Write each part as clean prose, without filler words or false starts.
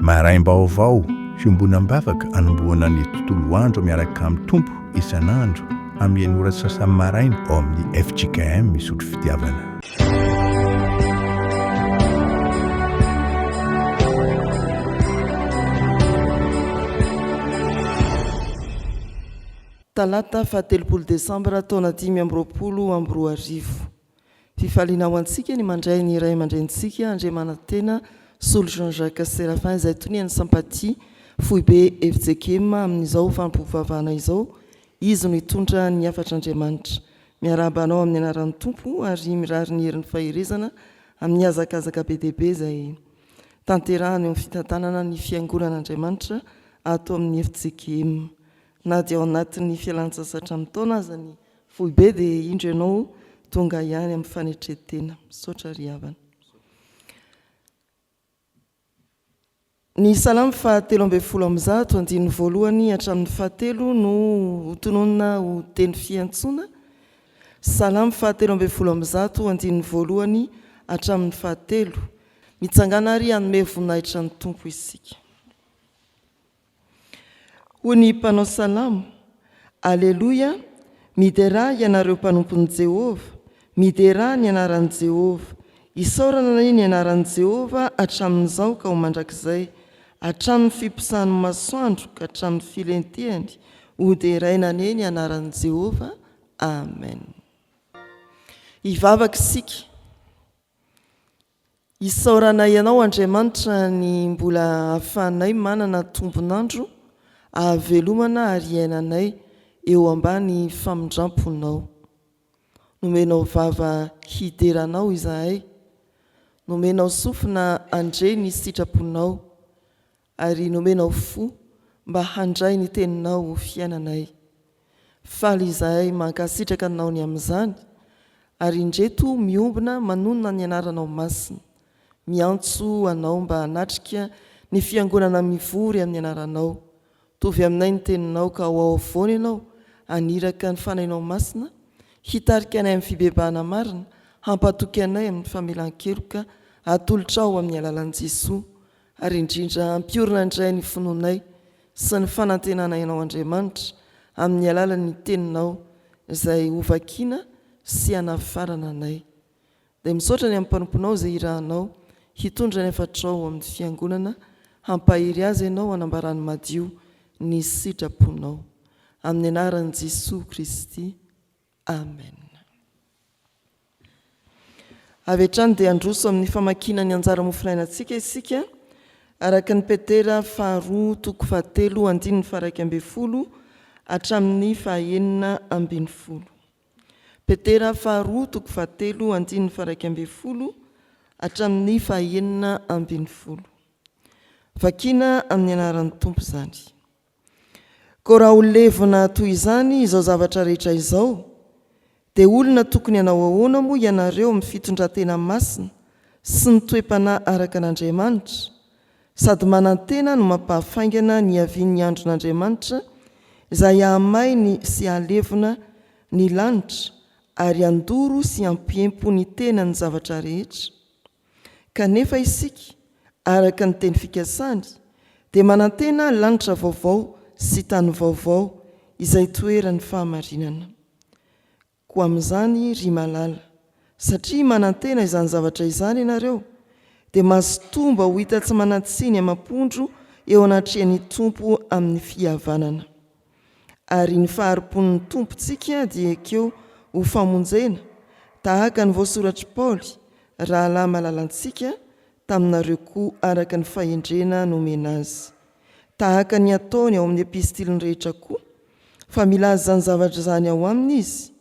maraim-baovao fiombonam-bavaka anomboana ny tontolo andro miaraka amin'ny tompo isan'andro amin'ny ora sasany maraina ao amin'ny FJKM misotro fitiavana. Talata 13 Desambra taona 2020 fifaliana ho antsika ny mandray ny iray mandrentsika Andriamanantena Soly Jean-Jacques Séraphin izay toniany Sampaty Foibe FJKM amin'izao fampovavana izao izy no hitondra ny afatr'Andriamanitra miarabanao amin'ny anaran'ny tompo ary mirary ny herin'ny faherezana amin'ny azakazaka be dia be izay tanterahany amin'ny fitantanana ny fiangonan'Andriamanitra ato amin'ny FJKM na dia ao anatin'ny fialan-tsasatra amin'ny taona aza ny Foibe dia indro ianao tonga ihany amin'ny fanetretena misaotra ry havana. Ny salamo fahatelo ambin'ny folo amby zato andininy voalohany hatramin'ny fahatelo no tononona ho teny fiantsoana. Salamo fahatelo ambin'ny folo amby zato andininy voalohany hatramin'ny fahatelo mitsangana ary hanome voninahitra ny tompo isika. Ho ny mpanao salamo, aleloia, midera ianareo mpanompon'i Jehova, midera ny anaran'i Jehova, isaorana ny anaran'i Jehova hatramin'izao ka ho mandrakizay, hatramin'ny fiposahan'ny masoandro ka hatramin'ny filentehany, ho deraina ny anaran'i Jehova. Amen. Hivavaka isika. Isaorana ianao Andriamanitra ny mbola hahafahanay manana tombonandro ahavelomana ary iainanay eo ambany famindramponao. Nomenao vava hideranao izahay, nomenao sofina andre ny sitraponao, ary nomenao fo mba handray ny teninao fiainanay. Faly izahay mankasitraka anao ny amin'izany, ary indreto miombona manonona ny anaranao masina, miantso anao mba hanatrika ny fiangonana mivory amin'ny anaranao. Tovy aminay ny teninao ka ho ao avoana ianao, aniraka ny fanainao masina, hitarika anay amin'ny fibebahana marina, hampatoky anay amin'ny famelan-keloka, atolotra ao amin'ny alalan'i Jesosy, ary indrindra ampiorina indray ny finoanay sy ny fanantenana ianao Andriamanitra amin'ny alalan'ny teninao izay hovakiana sy hanafarana anay. Dia misaotra ny amin'ny mpanomponao izay irahanao, hitondra ny afatrao amin'ny fiangonana, hampahery azy ianao hanambarany madio ny sitraponao. Amin'ny anaran'i Jesosy Kristy. Amen. Avy hatrany dia androso amin'ny famakiana ny anjara mofinainantsika isika araka ny Petera 2:7-12 hatramin'ny 9:10. Petera 2:7-12 hatramin'ny 9:10. Vakiana amin'ny anaran'ny tompo izany. Ko raha ho levona toy izany izao zavatra rehetra izao, dia olona tokony hanao ahoana moa ianareo amin'ny fitondratena masina sy ny toe-panahy araka an'Andriamanitra, sady manantena no mampahafaingana ny havian'ny andron'Andriamanitra izay hahamainy sy hahalevona ny lanitra ary handoro sy hampiempo ny tena ny zavatra rehetra. Kanefa isika, araka ny teny fikasany, dia manantena lanitra vaovao sy tany vaovao izay toeran'ny fahamarinana. Ko amin'izany ry malala, satria manantena izany zavatra izany ianareo, dia mahasotomba ho hita tsy manatsiny amam-pondro eo anatrehan'ny tompo amin'ny fihavanana. Ary ny faharipon'ny tompontsika dia ekeo ho famonjena, tahaka ny voasoratry Paoly, rahalahy malalantsika taminareo koa araka ny fahendrena nomena azy. Tahaka ny ataony ao amin'ny epistiliny rehetra koa, fa milaza izany zavatra izany ao aminy izy.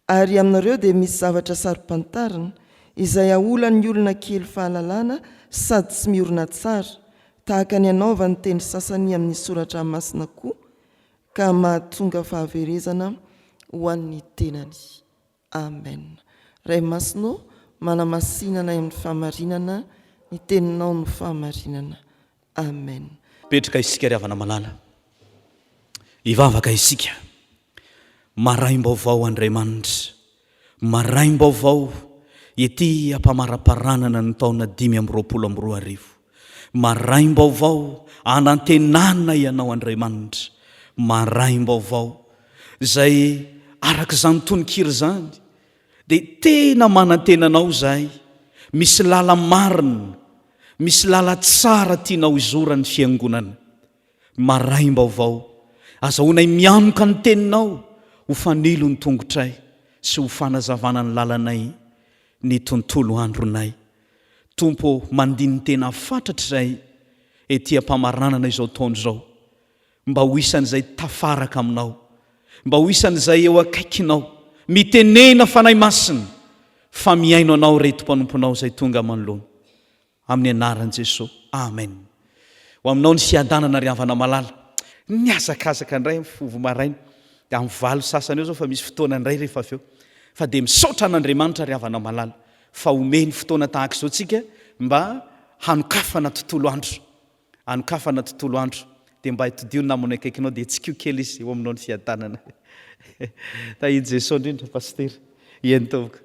Ary aminareo dia misy zavatra sarom-pantarina izay aolan'ny olona kely fahalalana sady tsy miorina tsara, tahaka ny anaovany teny sasany amin'ny soratra masina koa, ka mahatonga fahaverezana ho an'ny tenany. Amen. Ray masinao, manamasinana amin'ny fahamarinana, ny teninao no fahamarinana. Amen. Petraka isika ry havana malala, hivavaka isika. Maraim-baovao Andriamanitra, maraim-baovao ety ampamaraparanana ny taona 520. maraim-baovao anantenana ianao Andriamanitra, maraim-baovao zay araka izany tononkira zany dia tena manantenanao zahay, misy lala marina, misy lala tsara tianao izorany fiangonana. Maraim-baovao azahoanay mianoka ny teninao ho fanilo ny tongotray sy ho fanazavana ny lalanay ny tontolo andronay. Tompo, mandiny tena fatratra zay etỳ am-pamaranana izao taona izao, mba ho isan'izay tafaraka aminao, mba ho isan'izay eo akaikinao, mitenena fanahy masina fa miaino anao reto mpanomponao zay tonga manoloana, amin'ny anaran'i Jesosy, amen. Ho aminao ny fiadanana ry havana malala, niazakazaka indray mifovo maraina, dia amin'ny valo sasany eo zao fa misy fotoana indray rehefa avy eo, fa dia misaotra an'Andriamanitra ry havana malala fa omeny fotoana tahaka izao tsika mba hanokafana tontolo andro, hanokafana tontolo andro, dia mba hitodio ny namana akaikinao dia tsikio kely izy eo aminao ny fiadanana. Tahiny Jesosy indrindra pastera iantovoka.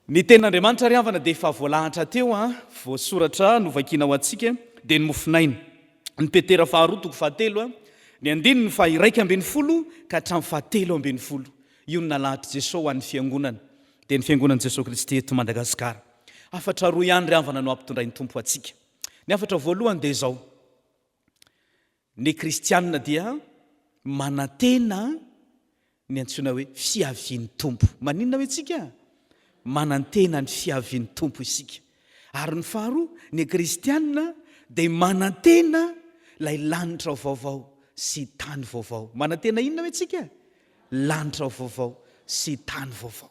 Ny ten'Andriamanitra ry havana dia efa voalahatra teo voasoratra novakiana ho antsika dia ny mofinaina. Ny Petera faharoa toko fahatelo ny andininy fa 1:20 ka hatramin'ny 7:20 io ny nalahatra Jesosy ho an'ny fiangonana, dia ny fiangonan'i Jesosy Kristy eto Madagasikara. Afatra roa ihany ry havana no ampitondray ny tompo atsika. Ny afatra voalohany dia izao: ny kristianina dia manantena ny antsoina hoe fiavian'ny tompo. Maninona hoe tsika? Manantena ny fiavian'ny tompo isika. Ary ny faharoa, ny kristianina dia manantena lay lanitra vaovao sy tany vaovao. Manantena inona hoe tsika? Lanitra vaovao sy tany vaovao.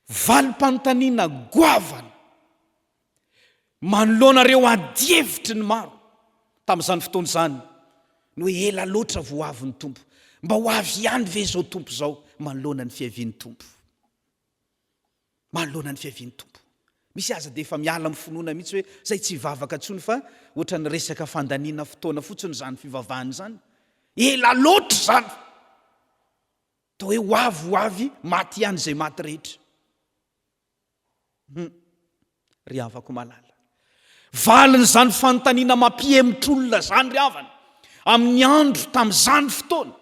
Valim-panontaniana goavana manoloanareo adievitry ny maro tamin'izany fotoana izany no hoe ela loatra vao avy ny tompo, mba ho avy ihany ve zao tompo zao? Manoloana ny fiavian'ny tompo, manoloana ny fiavian'ny tompo. Misy aza dia efa miala amin'ny finoana mihitsy hoe zay tsy vavaka ntsony, fa ohatra ny resaka fandaniana fotoana fotsiny zany fivavahana zany, ela loatra zany, toa hoe ho avy maty ihany zay maty rehetra. Ry havako malala, valiny zany fanontaniana mampihemitr'olona zany ry havana amin'ny andro tamin'izany fotoana,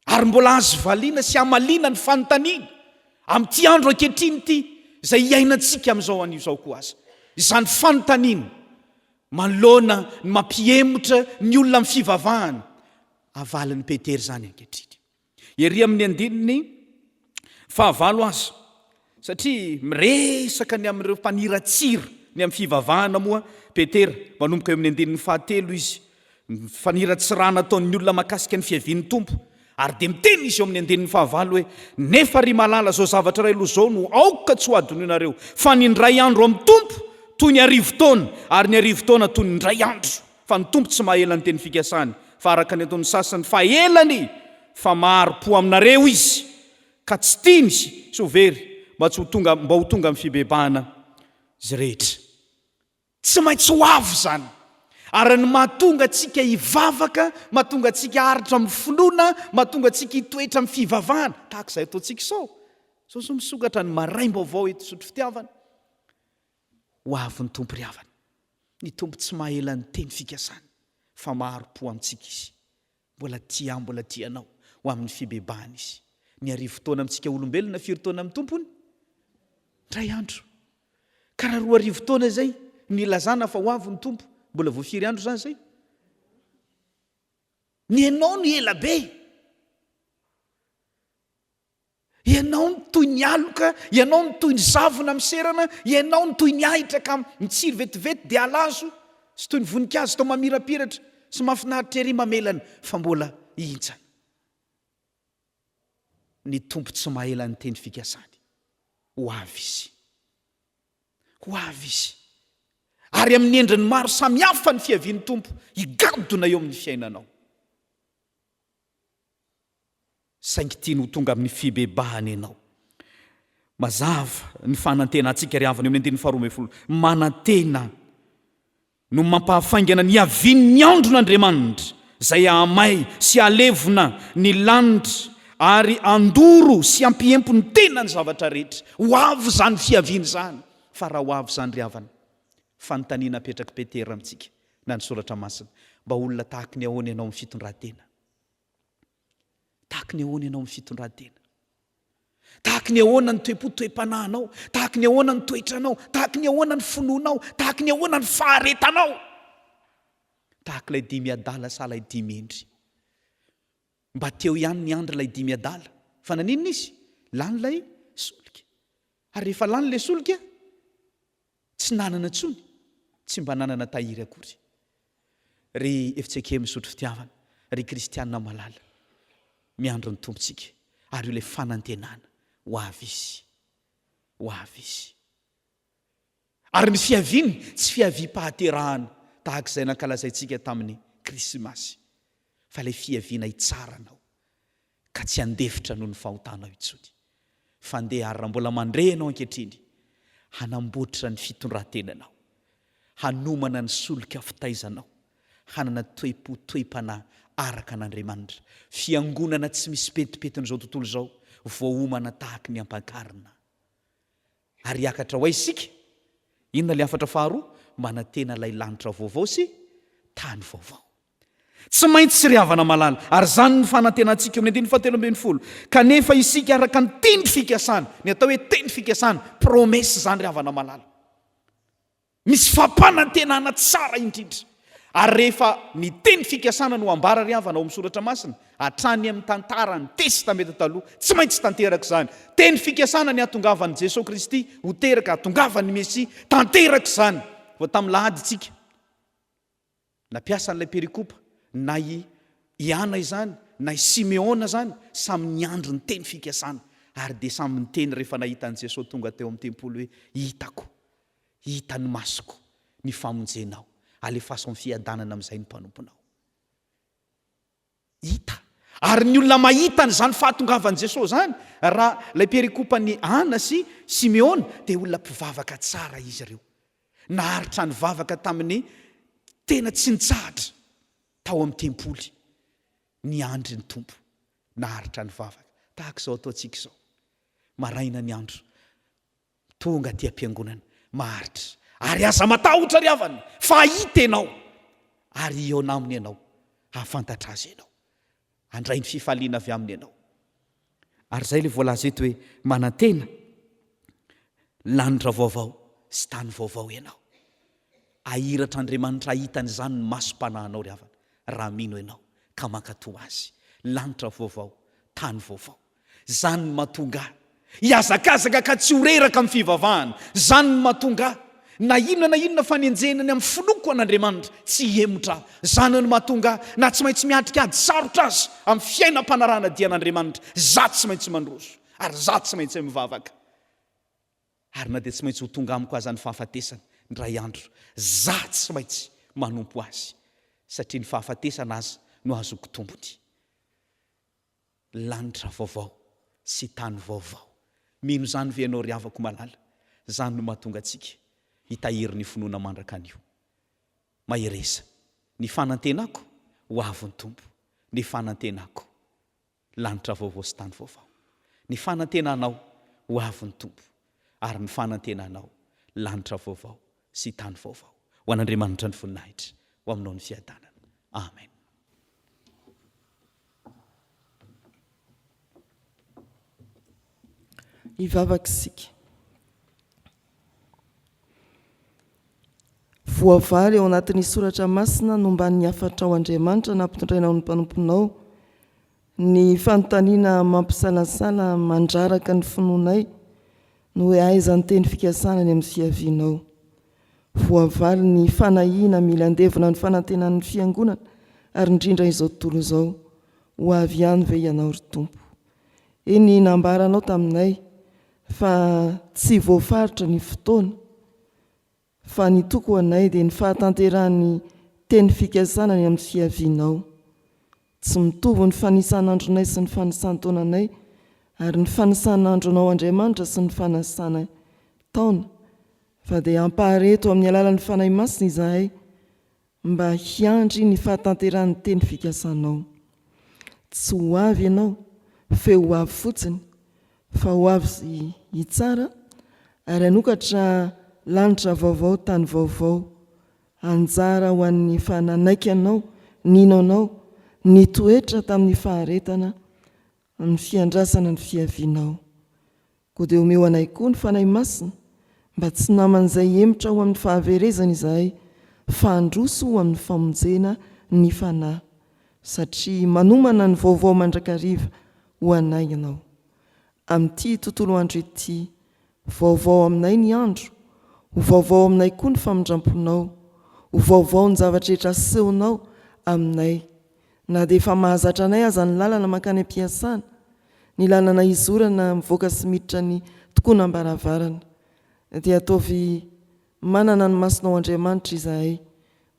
ary mbola azo valiana sy amaliana ny fanontaniana amin'ity andro ankehitriny ity izay iainantsika amin'izao anio zao koa aza. Izany fanontaniana manoloana ny mampihemitra ny olona amin'ny fivavahana, avalin'ny Petera zany ankehitriny. Ery amin'ny andininy fahavalo aza, satria miresaka ny amin'ireo mpaniratsira ny amin'ny fivavahana moa Petera, manomboka eo amin'ny andininy fahatelo izy, faniratsirana ataon'ny olona makasika ny fiavian'ny tompo. Ary dia miteny izy eo amin'ny andininy fahavalo hoe nefa ry malala zao zavatra iray aloha zao no aoka tsy ho adononareo, fa ny ndray andro amin'ny tompo toy ny arivo taona, ary ny arivo taona toy ny ndray andro. Fa ny tompo tsy mahela ny teny fikasany, fa araka ny ataon'ny sasany fa elany, fa maharo-po aminareo izy ka tsy tiany sy ho very mba ho tonga amin'ny fibebahana izy rehetra. Tsy maintsy ho avy zany, ary ny mahatonga atsika hivavaka, mahatonga atsika haritra amin'ny finoana, mahatonga atsika hitoetra amin'ny fivavahana tahaka izay ataontsika sao so misokatra ny maraim-baovao eto sotro fitiavana. Ho avy ny tompo ry havana, ny tompo tsy mahela ny teny fikasany, fa maharo-po amintsika izy, mbola tianao ho amin'ny fibebahana izy. Ny arivo taona amintsika olombelona, firy taona amin'ny tompony? Ndray andro. Ka raha 2 arivo taona zay ny lazana fa ho avy ny tompo, mbola voafiry andro zany zay. Ny ianao no ela be, ianao no toy ny aloka, ianao no toy ny zavona miserana, ianao no toy ny ahitra ka mitsiry vetivety dia alazo, sy toy ny voninkazo tao mamirapiratra sy mahafinaritra ery mamelana, fa mbola hintsana. Ny tompo tsy mahela ny teny fikasany, ho avy izy, ho avy izy. Ary amin'ny endriny maro samy hafa ny fiavian'ny tompo higadona eo amin'ny fiainanao. Saingy tiany ho tonga amin'ny fibebahana ianao. Mazava ny fanantenantsika ry havana eo amin'ny andininy 12, manantena no mampahafaingana ny havian'ny andron'Andriamanitra zay hamay sy halevona ny lanitra ary andoro sy ampihempo ny tena ny zavatra rehetra. Ho avy zany fiaviany zany, fa raha ho avy zany ry havana, fanontaniana apetraka petera amintsika na ny soratra masina mba olona tahaka ny ahoana ianao amin'ny fitondran-tena, tahaka ny ahoana ianao amin'ny fitondran-tena, tahaka ny ahoana ny toe-po-toe-panahinao, tahaka ny ahoana ny toetranao, tahaka ny ahoana ny finoanao, tahaka ny ahoana ny faharetanao, tahaka ilay dimy adala sa ilay dimy endry. Mba teo ihany ny andro ilay dimy adala fa naninona izy lany ilay solika, ary rehefa lany ilay solika tsy nanana tsony, tsy mba nanana tahiry akory. Ry efitsike misotro fitiavana, ry kristianina malala, miandro ny tompontsika ary io ilay fanantenana ho avy izy, ho avy izy. Ary ny fiaviany tsy fiavi-pahaterahana tahaka izay nankalazaintsika tamin'ny krismasy, fa ilay fiaviana hitsaranao ka tsy andefitra noho ny fahotanao intsony, fa andeha ary raha mbola mandrehanao ankehitriny hanamboatra ny fitondran-tenanao, hanomana ny solika fitaizanao, hanana toe-po toe-panahy araka an'Andriamanitra, fiangonana tsy misy petipetin'izao tontolo izao, voaomana tahaka ny ampankarina. Ary hiakatra ho aiza isika? Inona ilay afatra faharoa? Manantena ilay lanitra vaovao sy tany vaovao. Tsy maintsy sy ry havana malala, ary zany ny fanantenantsika amin'ny 7:17. Kanefa isika araka ny teny fikasana, ny atao hoe teny fikasana, promesy zany ry havana malala. Misy fampanantenana tsara indrindra. Ary rehefa ny teny fikasana no ambara ry havana ao amin'ny soratra masina, hatrany amin'ny tantara ny testameta taloha, tsy maintsy tanteraka izany. Teny fikasana ny hatongavan'i Jesosy Kristy ho teraka, hatongavan'ny Mesia, tanteraka izany. Vao tamin'ny lahady tsika nampiasa n'ilay perikopa, na Iana izany, na Simeona zany, samy niandro ny teny fikasana, ary dia samy niteny rehefa nahita an'i Jesosy tonga teo amin'ny tempolo hoe hitako, hita ny masoko ny famonjenao, alefaso amin'ny fiadanana amin'izay ny mpanomponao. Hita. Ary ny olona mahita n'izany fahatongavan'i Jesosy zany, raha ilay perikopany Ana sy Simeona, dia olona mpivavaka tsara izy ireo. Naharitra ny vavaka tamin'ny tena tsy nitsahatra tao amin'ny tempoly, ny andry ny tompo, naharitra ny vavaka. Tahaka izao ataontsika izao, maraina ny andro, tonga aty am-piangonana, maharitra, ary aza matahotra ry havana, fa hita ianao, ary eo naminy ianao, hafantatra azy ianao, handray ny fifaliana avy aminy ianao. Ary izay ilay voalaza eto hoe manantena lanitra vaovao sy tany vaovao ianao. Ahiratra Andriamanitra ahitan'izany ny masom-panahinao ry havana, raha mino ianao ka mankatoa azy. Lanitra vaovao, tany vaovao, zany ny mahatonga hiazakazaka ka tsy horeraka amin'ny fivavahana, zany ny mahatonga na inona fanenjenany amin'ny finoko an'Andriamanitra tsy hemotra, zany ny mahatonga na tsy maintsy miatrika ady sarotra azy amin'ny fiainam-panarahana dian'Andriamanitra, zaty tsy maintsy mandroso, ary zaty tsy maintsy mivavaka. Ary na dia tsy maintsy ho tonga amiko aza ny fahafatesana ndray andro, zaty tsy maintsy manompo azy, satria ny fahafatesana azy no azoko tombony. Lanitra vaovao sy tany vaovao, mino zany ve ianao ry havako malala? Zany no mahatonga antsika hitahiry ny finoana mandraka an'io. Mahiresa, ny fanantenako ho avy ny tompo, ny fanantenako lanitra vaovao sy tany vaovao, ny fanantenanao ho avy ny tompo, ary ny fanantenanao lanitra vaovao sy tany vaovao. Ho an'Andriamanitra ny voninahitra, ho aminao ny fiadanana. Amen. Hivavaka isika. Voavary eo anatin'ny soratra masina no mba ny afatra ao Andriamanitra nampitondrainao ny mpanomponao, ny fanontaniana mampisalasala mandraraka ny finoanay no hoe aiza ny teny fikasana ny amin'ny fiavianao. Voavary ny fanahiana mila andevona ny fanantenan'ny fiangonana, ary indrindra izao tontolo izao, ho avy ihany ve ianao ry tompo? Eny nambaranao taminay fa tsy voafaritra ny fotoana, fa ny toko anay dia ny fahatanterahany teny fikasana ny amin'ny fiavianao. Tsy mitovy ny fanisan'andronay sy ny fanisan-taonanay, ary ny fanisan'andronao Andriamanitra sy ny fanasana taona, fa dia ampahareto amin'ny alalan'ny fanahy masina izahay mba hiandry ny fahatanterahany teny fikasanao. Tsy ho avy ianao fe ho avy fotsiny, fa ho avy hitsara, ary anokatra lanitra vaovao tany vaovao anjara ho an'ny fananaiky anao nino anao ny toetra tamin'ny faharetana ny fiandrasana ny fiavianao koa dia omeo anay koa ny fanahy masina mba tsy naman'izay emotra ho amin'ny fahaverezana izahay fandroso ho amin'ny famonjena ny fanahy satria manomana ny vaovao mandrakariva ho anay ianao amin'ity tontolo andro ity vaovao aminay ny andro ho vaovao aminay koa ny famindramponao ho vaovao ny zavatra rehetra asehonao aminay na dia efa mahazatra anay aza ny lalana mankany am-piasana ny lalana izorana mivoaka sy miditra ny tokoana ambaravarana dia ataovy manana ny masonao Andriamanitra izahay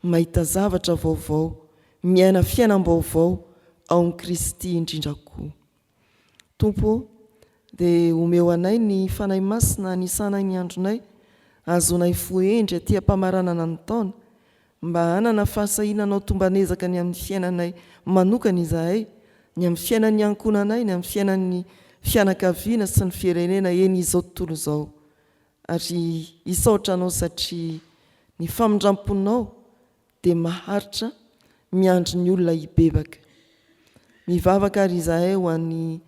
mahita zavatra vaovao miaina fiainam-baovao ao amin'i Kristy indrindra koa Tompo dia omeo anay ny fanahy masina anisanay ny andronay azonay fohendry aty ampamaranana ny taona mba hanana fahasahinanao tombanezaka ny amin'ny fiainanay manokana izahay ny amin'ny fiainan'ny ankonanay ny amin'ny fiainan'ny fianakaviana sy ny firenena eny izao tontolo izao ary isaotra anao satria ny famindramponao dia maharitra miandry ny olona hibebaka mivavaka ary izahay ho an'ny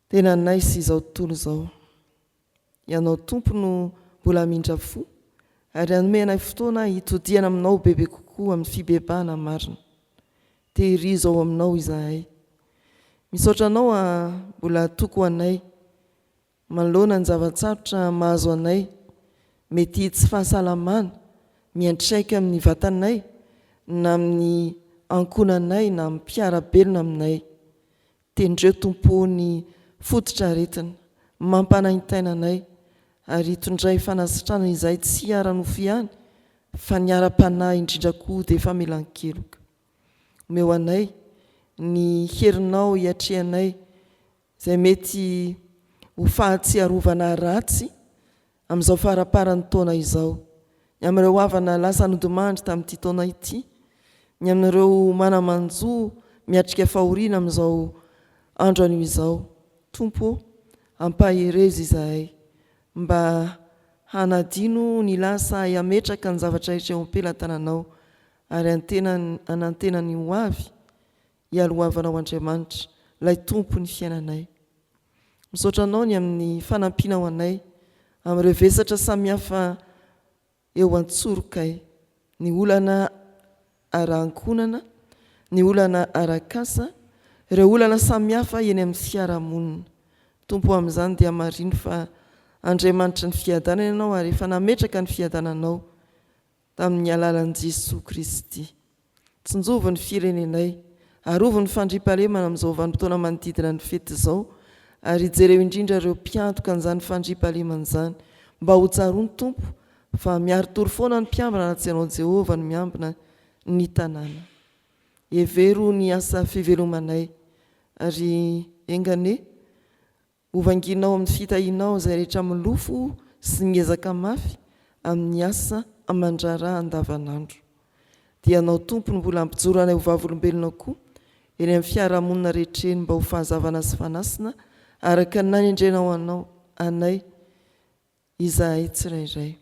tenanay sy izao tontolo izao ianao Tompo no mbola mindra fo ary anome anay fotoana hitodiana aminao bebe kokoa amin'ny fibebahana marina tehirizo ao aminao izahay misaotra anao mbola toko anay manoloana ny zavatsarotra mahazo anay mety tsy fahasalamana miantraika amin'ny vatanay na amin'ny ankonanay na amin'ny mpiarabelona aminay tendreo Tompo ny fototra aretina mampanaintainanay ary tondray fanasitrana izay tsy hiara-nofo ihany fa niara-panahy indrindra koa dia efa melan-keloka omeo anay ny herinao hiatrehanay izay mety ho fahatsiarovana ratsy amin'izao faraparany taona izao ny amin'ireo havana lasa nodimandry tamin'ity taona ity ny amin'ireo manamanjoa miatrika fahoriana amin'izao andro anio izao Tompo ampaherezy izahay mba hanadino ny lasa hiametraka ny zavatra rehetra eo am-pelantananao ary anantenany ho avy hialohavanao Andriamanitra lay Tompo ny fiainanay misaotra anao ny amin'ny fanampiana ho anay amin'ireo vesatra samihafa eo antsorokay ny olana ara-ankonana ny olana ara-kasa ireo olana samihafa eny amin'ny fiarahamonina Tompo amin'izany dia marino fa Andriamanitra ny fiadanana ianao ary efa nametraka ny fiadananao tamin'ny alalan'i Jesosy Kristy tsinjovo ny firenenay arovo ny fandriampahalemana amin'izao vanim-potoana manodidina ny fety izao ary jereo indrindra ireo mpiantoka an'izany fandriampahalemana izany mba ho tsaroany Tompo fa miaro-tory foana ny mpiambina na tsy ianao Jehovah no miambina ny tanàna hevero ny asa fivelomanay ary engane ovanginao amin'ny fitahinao izay rehetra milofo sy miezaka mafy amin'ny asa amandrara andavanandro dia anao Tompo no mbola ampijoro anay ho vavolombelona koa eny amin'ny fiarahamonina rehetreny mba ho fahazavana sy fanasina araka nanendrenao anao anay izahay tsirairay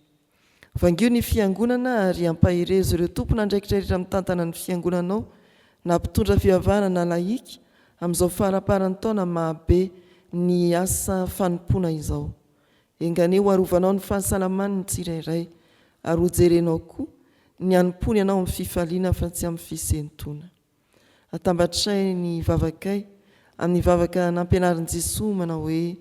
vangio ny fiangonana ary ampaherezo ireo tompona andraikitra rehetra mitantana ny fiangonanao na mpitondra fivavahana na laika amin'izao faraparany taona mahabe ny asa fanompoana izao engane ho arovanao ny fahasalamany ny tsirairay ary ho jerenao koa ny anompony ianao amin'ny fifaliana fa tsy amin'ny fisentoana atambatray ny vavakay amin'ny vavaka nampianarin'i Jesosy manao hoe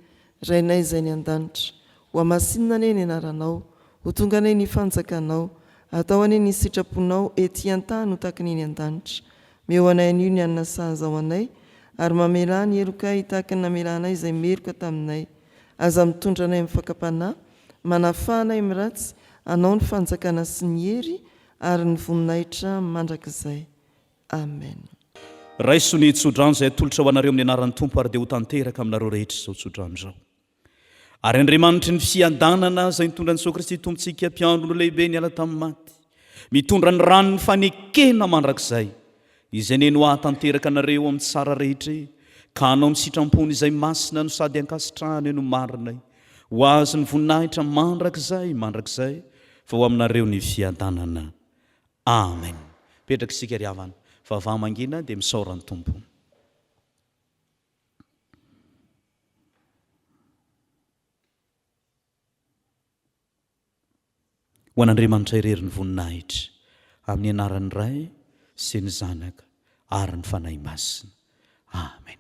rainay izay ny an-danitra ho amasinina ane ny anaranao ho tonga ane ny fanjakanao atao ane ny sitraponao ety an-tany ho takany eny an-danitra meo anay anio ny anina sahaza ao anay ary mamela ny elokay tahaka ny namelanay izay meloka taminay aza mitondra anay amin'ny fakapanahy manafahanay miratsy anao ny fanjakana sy ny hery ary ny voninahitra mandrakizay amen raisony tsodrano izay atolotra ho anareo amin'ny anaran'ny Tompo ary dia ho tanteraka aminareo rehetra izao tsodrano izao ary Andriamanitry ny fiadanana izay nitondra ny Jesosy Kristy tompontsika mpiandro no lehibe niala tamin'ny maty mitondra ny rano ny fanekena mandrakizay izay neny ho ahatanteraka anareo amin'ny tsara rehetra ka hanao ny sitrampony izay masina no sady ankasitrahany no marinay ho azy ny voninahitra mandrakizay fa ho aminareo ny fiadanana. Amen. Petraka isika ry havana, vavamangina dia misaoran'ny tompo. Ho an'Andriamanitra irery ny voninahitra, amin'ny anaran'ny Ray sy ny Zanaka ary ny fanahy masina. Amen.